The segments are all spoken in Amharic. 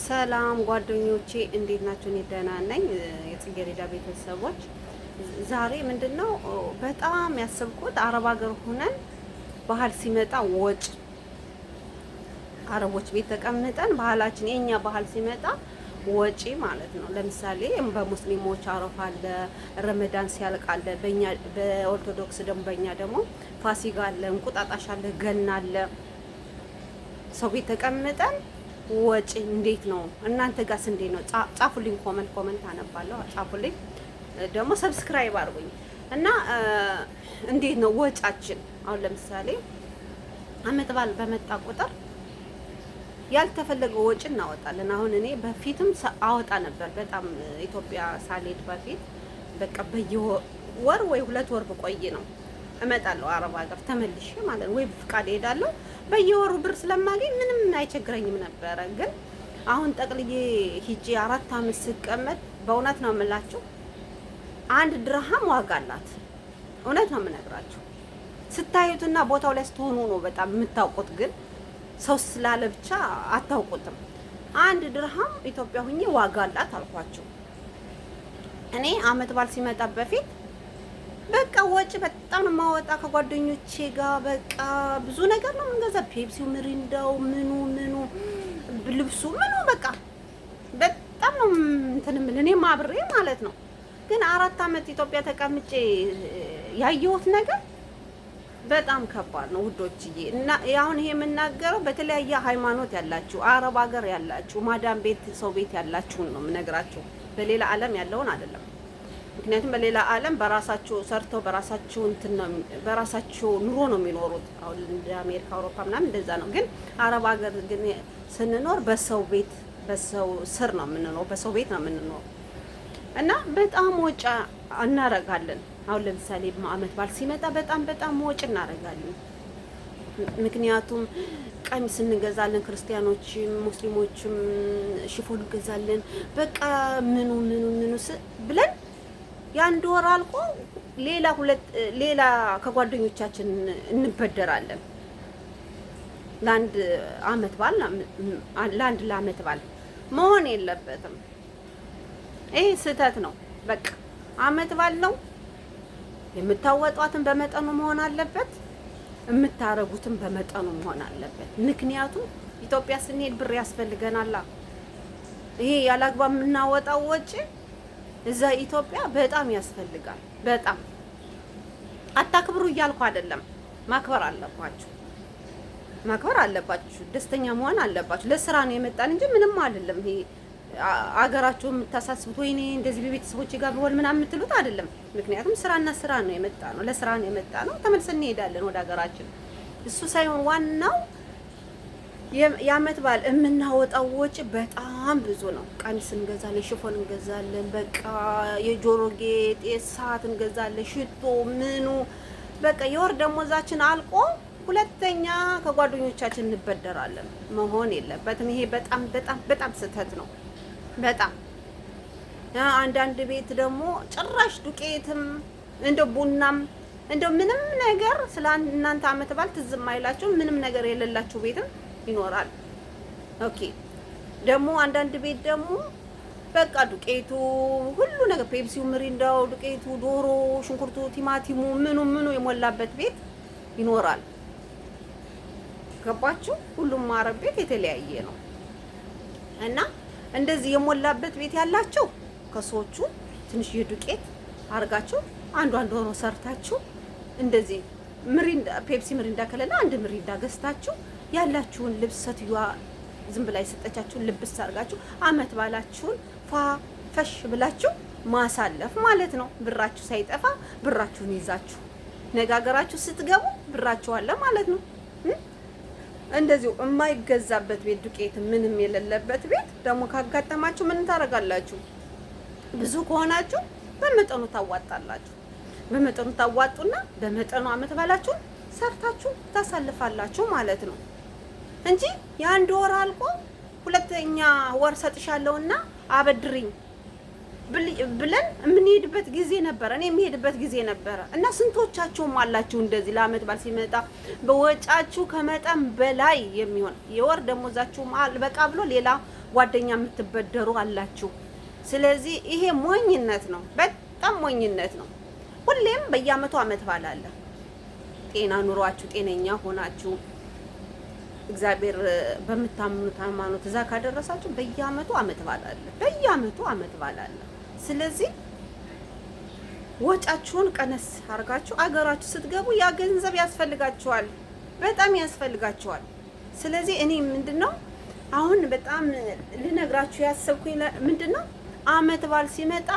ሰላም ጓደኞቼ እንዴት ናችሁ? እኔ ደህና ነኝ። የጽጌረዳ ቤተሰቦች ዛሬ ምንድነው በጣም ያሰብኩት አረብ ሀገር ሆነን ባህል ሲመጣ ወጭ አረቦች ቤት ተቀምጠን ባህላችን የኛ ባህል ሲመጣ ወጪ ማለት ነው። ለምሳሌ በሙስሊሞች አረፋ አለ፣ ረመዳን ሲያልቅ አለ፣ በእኛ በኦርቶዶክስ ደግሞ በእኛ ደግሞ ፋሲካ አለ፣ እንቁጣጣሽ አለ፣ ገና አለ። ሰው ቤት ተቀምጠን ወጪ እንዴት ነው? እናንተ ጋርስ እንዴት ነው? ጻፉልኝ። ኮመንት አነባለሁ። ጻፉልኝ ደግሞ ሰብስክራይብ አድርጉኝ እና እንዴት ነው ወጫችን? አሁን ለምሳሌ አመት በዓል በመጣ ቁጥር ያልተፈለገ ወጪ እናወጣለን። አሁን እኔ በፊትም አወጣ ነበር በጣም ኢትዮጵያ ሳልሄድ በፊት በቃ በየወር ወይ 2 ወር ብቆይ ነው እመጣለሁ አረብ ሀገር ተመልሼ ማለት ነው። ወይ ፍቃድ እሄዳለሁ። በየወሩ ብር ስለማገኝ ምንም አይቸግረኝም ነበረ። ግን አሁን ጠቅልዬ ሂጄ 4 አመት ስቀመጥ በእውነት ነው የምላችሁ 1 ድርሃም ዋጋ አላት። እውነት ነው የምነግራችሁ። ስታዩትና ቦታው ላይ ስትሆኑ ነው በጣም የምታውቁት። ግን ሰው ስላለ ብቻ አታውቁትም። 1 ድርሃም ኢትዮጵያ ሁኜ ዋጋ አላት አልኳችሁ። እኔ አመት በዓል ሲመጣ በፊት በቃ ወጪ በጣም ነው የማወጣ ከጓደኞቼ ጋር በቃ ብዙ ነገር ነው የምንገዛ። ፔፕሲው፣ ሚሪንዳው፣ ምኑ ልብሱ ምኑ በቃ በጣም ነው እንትን ምን እኔ ማብሬ ማለት ነው። ግን 4 አመት ኢትዮጵያ ተቀምጬ ያየሁት ነገር በጣም ከባድ ነው ውዶችዬ። እና አሁን ይሄ የምናገረው በተለያየ ሃይማኖት ያላችሁ አረብ ሀገር ያላችሁ ማዳም ቤት ሰው ቤት ያላችሁን ነው የምነግራችሁ። በሌላ ዓለም ያለውን አይደለም። ምክንያቱም በሌላ ዓለም በራሳቸው ሰርተው በራሳቸው እንትን ነው በራሳቸው ኑሮ ነው የሚኖሩት። አሁን እንደ አሜሪካ አውሮፓ ምናምን እንደዛ ነው። ግን አረብ ሀገር ግን ስንኖር በሰው ቤት በሰው ስር ነው የምንኖር፣ በሰው ቤት ነው የምንኖር እና በጣም ወጪ እናረጋለን። አሁን ለምሳሌ አመት በዓል ሲመጣ በጣም ወጪ እናረጋለን። ምክንያቱም ቀሚስ እንገዛለን፣ ክርስቲያኖችም ሙስሊሞችም ሽፎን እንገዛለን። በቃ ምኑ ብለን ያን ወር አልቆ ሌላ ከጓደኞቻችን እንበደራለን ለአንድ አመት በዓል ለአመት በዓል መሆን የለበትም። ይሄ ስህተት ነው። በቃ አመት በዓል ነው። የምታወጧትን በመጠኑ መሆን አለበት፣ የምታረጉትን በመጠኑ መሆን አለበት። ምክንያቱም ኢትዮጵያ ስንሄድ ብር ያስፈልገናል። ይሄ ያላግባብ የምናወጣው ወጪ እዛ ኢትዮጵያ በጣም ያስፈልጋል። በጣም አታክብሩ እያልኩ አይደለም። ማክበር አለባችሁ። ደስተኛ መሆን አለባችሁ። ለስራ ነው የመጣን እንጂ ምንም አይደለም። ይሄ አገራችሁ የምታሳስቡት ወይኔ እንደዚህ በቤተሰቦቼ ጋር ብሆን ምናምን የምትሉት አይደለም። ምክንያቱም ስራ ነው የመጣ ነው። ለስራ ነው የመጣ ነው። ተመልሰን እንሄዳለን ወደ ሀገራችን። እሱ ሳይሆን ዋናው የአመት በዓል የምናወጣው ወጪ በጣም ብዙ ነው። ቀሚስ እንገዛለን፣ ሽፎን እንገዛለን፣ በቃ የጆሮ ጌጥ፣ የሰዓት እንገዛለን፣ ሽቶ ምኑ በቃ የወር ደሞዛችን አልቆ ሁለተኛ ከጓደኞቻችን እንበደራለን። መሆን የለበትም። ይሄ በጣም ስህተት ነው። በጣም አንዳንድ ቤት ደግሞ ጭራሽ ዱቄትም እንደ ቡናም እንደ ምንም ነገር ስለ እናንተ አመት በዓል ትዝም አይላችሁ ምንም ነገር የሌላችሁ ቤትም ይኖራል። ኦኬ ደግሞ አንዳንድ ቤት ደግሞ በቃ ዱቄቱ ሁሉ ነገር ፔፕሲው፣ ሚሪንዳው፣ ዱቄቱ፣ ዶሮ፣ ሽንኩርቱ፣ ቲማቲሙ ምኑ የሞላበት ቤት ይኖራል። ገባችሁ? ሁሉም አረብ ቤት የተለያየ ነው እና እንደዚህ የሞላበት ቤት ያላችሁ ከሰዎቹ ትንሽ የዱቄት አርጋችሁ አንዷን ዶሮ ሰርታችሁ እንደዚህ ፔፕሲ ሚሪንዳ ከሌለ 1 ሚሪንዳ ገዝታችሁ ያላችሁን ልብስ ሴትዮዋ ዝም ብላ የሰጠቻችሁን ልብስ አድርጋችሁ አመት ባላችሁን ፈሽ ብላችሁ ማሳለፍ ማለት ነው። ብራችሁ ሳይጠፋ ብራችሁን ይዛችሁ ነጋገራችሁ ስትገቡ ብራችሁ አለ ማለት ነው። እንደዚሁ የማይገዛበት ቤት ዱቄት ምንም የሌለበት ቤት ደግሞ ካጋጠማችሁ ምን ታደርጋላችሁ? ብዙ ከሆናችሁ በመጠኑ ታዋጣላችሁ። በመጠኑ ታዋጡና በመጠኑ አመት ባላችሁን ሰርታችሁ ታሳልፋላችሁ ማለት ነው እንጂ የ1 ወር አልቆ ሁለተኛ ወር ሰጥሻለሁና አበድሪኝ ብለን የምንሄድበት ጊዜ ነበረ። እኔ የሚሄድበት ጊዜ ነበረ እና ስንቶቻችሁም አላችሁ እንደዚህ ለአመት በዓል ሲመጣ በወጫችሁ ከመጠን በላይ የሚሆን የወር ደሞዛችሁ በቃ ብሎ ሌላ ጓደኛ የምትበደሩ አላችሁ። ስለዚህ ይሄ ሞኝነት ነው፣ በጣም ሞኝነት ነው። ሁሌም በየአመቱ አመት በዓል አለ። ጤና ኑሯችሁ ጤነኛ ሆናችሁ እግዚአብሔር በምታምኑት ሃይማኖት እዛ ካደረሳችሁ በየአመቱ አመት በዓል አለ፣ በየአመቱ አመት በዓል አለ። ስለዚህ ወጫችሁን ቀነስ አድርጋችሁ አገራችሁ ስትገቡ ያ ገንዘብ ያስፈልጋችኋል፣ በጣም ያስፈልጋችኋል። ስለዚህ እኔ ምንድነው አሁን በጣም ልነግራችሁ ያሰብኩኝ ምንድነው አመት በዓል ሲመጣ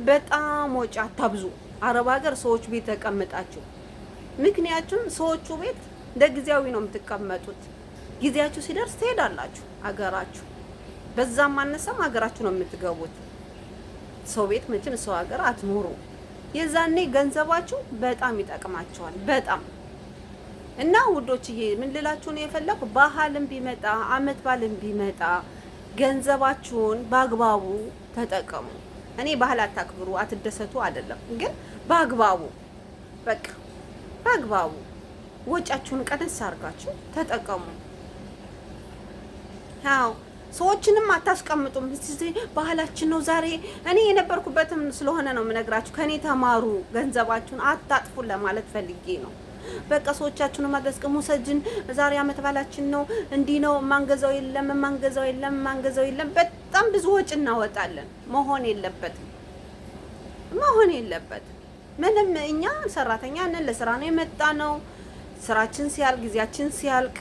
በጣም ወጪ አታብዙ። አረብ ሀገር ሰዎች ቤት ተቀምጣችሁ፣ ምክንያቱም ሰዎቹ ቤት ለጊዜያዊ ነው የምትቀመጡት። ጊዜያችሁ ሲደርስ ትሄዳላችሁ አገራችሁ። በዛም ማነሰም ሀገራችሁ ነው የምትገቡት። ሰው ቤት መቼም ሰው ሀገር አትኖሩ። የዛኔ ገንዘባችሁ በጣም ይጠቅማችኋል፣ በጣም እና ውዶችዬ ምን ልላችሁ ነው የፈለኩ ባህልም ቢመጣ አመት በዓልም ቢመጣ ገንዘባችሁን በአግባቡ ተጠቀሙ። እኔ ባህል አታክብሩ አትደሰቱ አይደለም፣ ግን በአግባቡ በቃ በአግባቡ ወጫችሁን ቀነስ አድርጋችሁ ተጠቀሙ። አዎ ሰዎችንም አታስቀምጡም። ባህላችን ነው ዛሬ እኔ የነበርኩበትም ስለሆነ ነው የምነግራችሁ። ከኔ ተማሩ፣ ገንዘባችሁን አታጥፉ ለማለት ፈልጌ ነው። በቃ ሰዎቻችሁንም አታስቀሙ። ሰጅን ዛሬ አመት ባላችን ነው እንዲህ ነው ማንገዛው የለም። በጣም ብዙ ወጪ እናወጣለን። መሆን የለበትም። ምንም እኛ ሰራተኛ ነን፣ ለስራ ነው የመጣ ነው። ስራችን ሲያልቅ ጊዜያችን ሲያልቅ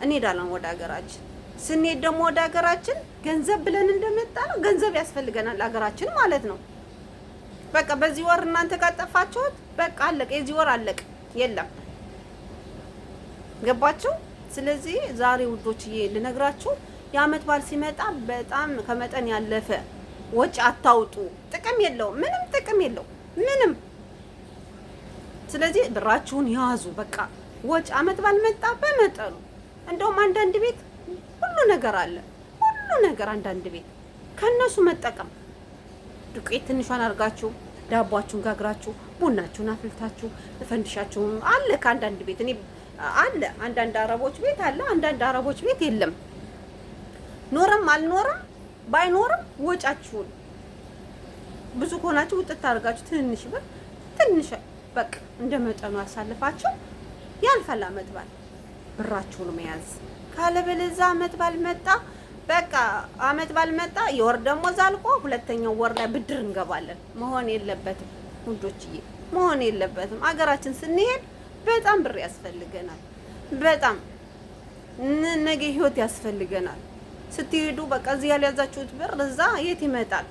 እንሄዳለን ወደ ሀገራችን። ስንሄድ ደግሞ ወደ ሀገራችን ገንዘብ ብለን እንደመጣ ነው ገንዘብ ያስፈልገናል ሀገራችን ማለት ነው። በቃ በዚህ ወር እናንተ ካጠፋችሁት በቃ አለቀ፣ የዚህ ወር አለቀ፣ የለም። ገባችሁ? ስለዚህ ዛሬ ውዶችዬ ልነግራችሁ የአመት በዓል ሲመጣ በጣም ከመጠን ያለፈ ወጪ አታውጡ። ጥቅም የለውም፣ ምንም ጥቅም የለውም፣ ምንም። ስለዚህ ብራችሁን ያዙ። በቃ ወጪ አመት በዓል መጣ በመጠኑ። እንደውም አንዳንድ ቤት ሁሉ ነገር አለ፣ ሁሉ ነገር አንዳንድ ቤት ከነሱ መጠቀም። ዱቄት ትንሿን አድርጋችሁ ዳቧችሁን ጋግራችሁ ቡናችሁን አፍልታችሁ ፈንዲሻችሁን አለ ከአንዳንድ ቤት። እኔ አለ አንዳንድ አረቦች ቤት አለ፣ አንዳንድ አረቦች ቤት የለም። ኖረም አልኖረም ባይኖርም ወጫችሁን ብዙ ከሆናችሁ ውጥት አድርጋችሁ ትንሽ በቃ እንደመጠኑ አሳልፋችሁ ያልፋል አመት በዓል። ብራችሁን መያዝ ካለበለዚያ አመት በዓል መጣ በቃ አመት በዓል መጣ የወር ደሞዝ አልቆ ሁለተኛው ወር ላይ ብድር እንገባለን። መሆን የለበትም ውዶችዬ፣ መሆን የለበትም። አገራችን ስንሄድ በጣም ብር ያስፈልገናል፣ በጣም ነገ ህይወት ያስፈልገናል። ስትሄዱ በቃ እዚህ ያልያዛችሁት ብር እዛ የት ይመጣል?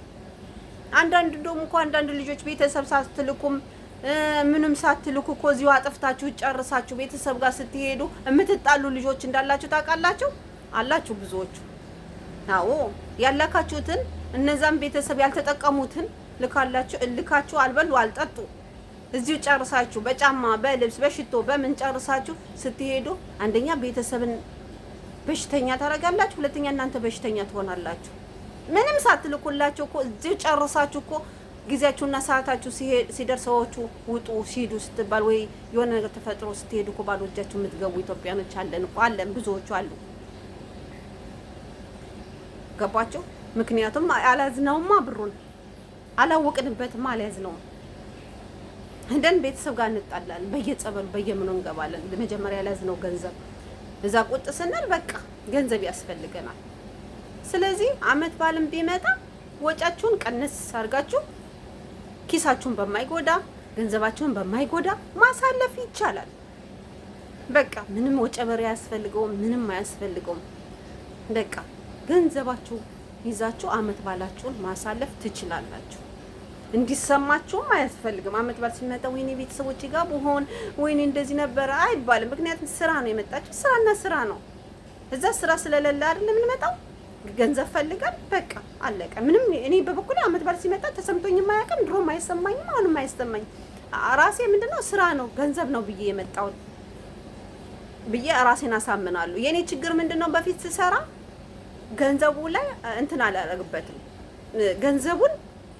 አንዳንድ ደግሞ እኮ አንዳንድ ልጆች ቤተሰብ ሳትልኩም ምንም ሳትልኩ እኮ እዚሁ አጥፍታችሁ ጨርሳችሁ ቤተሰብ ጋር ስትሄዱ የምትጣሉ ልጆች እንዳላችሁ ታውቃላችሁ? አላችሁ ብዙዎቹ። አዎ ያላካችሁትን እነዛም ቤተሰብ ያልተጠቀሙትን ልካችሁ አልበሉ አልጠጡ እዚሁ ጨርሳችሁ በጫማ በልብስ በሽቶ በምን ጨርሳችሁ ስትሄዱ አንደኛ ቤተሰብን በሽተኛ ታረጋላችሁ፣ ሁለተኛ እናንተ በሽተኛ ትሆናላችሁ። ምንም ሳትልኩላችሁ እኮ እዚሁ ጨርሳችሁ እኮ ጊዜያችሁና ሰዓታችሁ ሲደርስ ሰዎቹ ውጡ ሲሄዱ ስትባል ወይ የሆነ ነገር ተፈጥሮ ስትሄዱ እኮ ባዶ እጃችሁ የምትገቡ ኢትዮጵያኖች አለን እኮ አለን፣ ብዙዎቹ አሉ። ገባችሁ? ምክንያቱም አላዝነውማ፣ ብሩን አላወቅንበትም፣ አልያዝነውም። እንደን ቤተሰብ ጋር እንጣላለን፣ በየጸበሉ በየምኑ እንገባለን። መጀመሪያ ያልያዝነው ገንዘብ እዛ ቁጥ ስንል በቃ ገንዘብ ያስፈልገናል። ስለዚህ አመት በዓልም ቢመጣ ወጫችሁን ቀነስ አድርጋችሁ ኪሳችሁን በማይጎዳ ገንዘባችሁን በማይጎዳ ማሳለፍ ይቻላል። በቃ ምንም ወጨበሬ አያስፈልገውም፣ ምንም አያስፈልገውም። በቃ ገንዘባችሁ ይዛችሁ አመት በዓላችሁን ማሳለፍ ትችላላችሁ። እንዲሰማችሁም አያስፈልግም። አመት በዓል ሲመጣ ወይኔ ቤተሰቦቼ ጋር ብሆን ወይኔ እንደዚህ ነበረ አይባልም። ምክንያቱም ስራ ነው የመጣችሁ፣ ስራና ስራ ነው። እዛ ስራ ስለሌለ አይደለም የምንመጣው፣ ገንዘብ ፈልገን በቃ አለቀ። ምንም እኔ በበኩሌ አመት በዓል ሲመጣ ተሰምቶኝ የማያውቅም፣ ድሮም አይሰማኝም፣ አሁንም አይሰማኝም። ራሴ ምንድነው ስራ ነው ገንዘብ ነው ብዬ የመጣሁት ብዬ ራሴን አሳምናለሁ። የኔ ችግር ምንድነው በፊት ስሰራ ገንዘቡ ላይ እንትን አላረግበትም። ገንዘቡን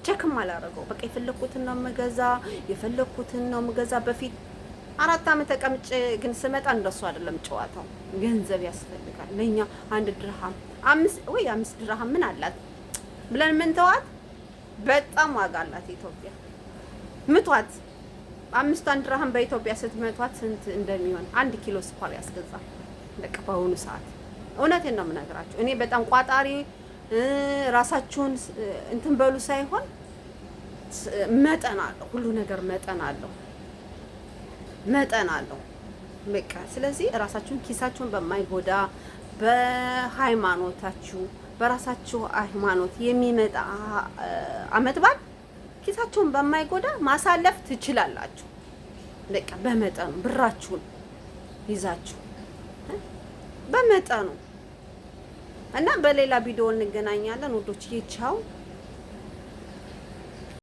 ቸክም አላደረገው። በቃ የፈለኩትን ነው የምገዛ በፊት 4 ዓመት ተቀምጬ ግን ስመጣ እንደሱ አይደለም ጨዋታው። ገንዘብ ያስፈልጋል ለኛ። 1 ድርሃም 5 ድርሃም ምን አላት ብለን ምን ተዋት። በጣም ዋጋ አላት ኢትዮጵያ። ምቷት 5 ድርሃም በኢትዮጵያ ስትመቷት ስንት እንደሚሆን 1 ኪሎ ስኳር ያስገዛል። በቃ በአሁኑ ሰዓት እውነቴን ነው የምነግራችሁ። እኔ በጣም ቋጣሪ ራሳችሁን እንትን በሉ ሳይሆን መጠን አለው፣ ሁሉ ነገር መጠን አለው። በቃ ስለዚህ ራሳችሁን ኪሳችሁን በማይጎዳ በሃይማኖታችሁ በራሳችሁ ሃይማኖት የሚመጣ አመት በዓል ኪሳችሁን በማይጎዳ ማሳለፍ ትችላላችሁ። በቃ በመጠኑ ብራችሁን ይዛችሁ በመጠኑ እና በሌላ ቪዲዮ እንገናኛለን ውዶች። ቻው።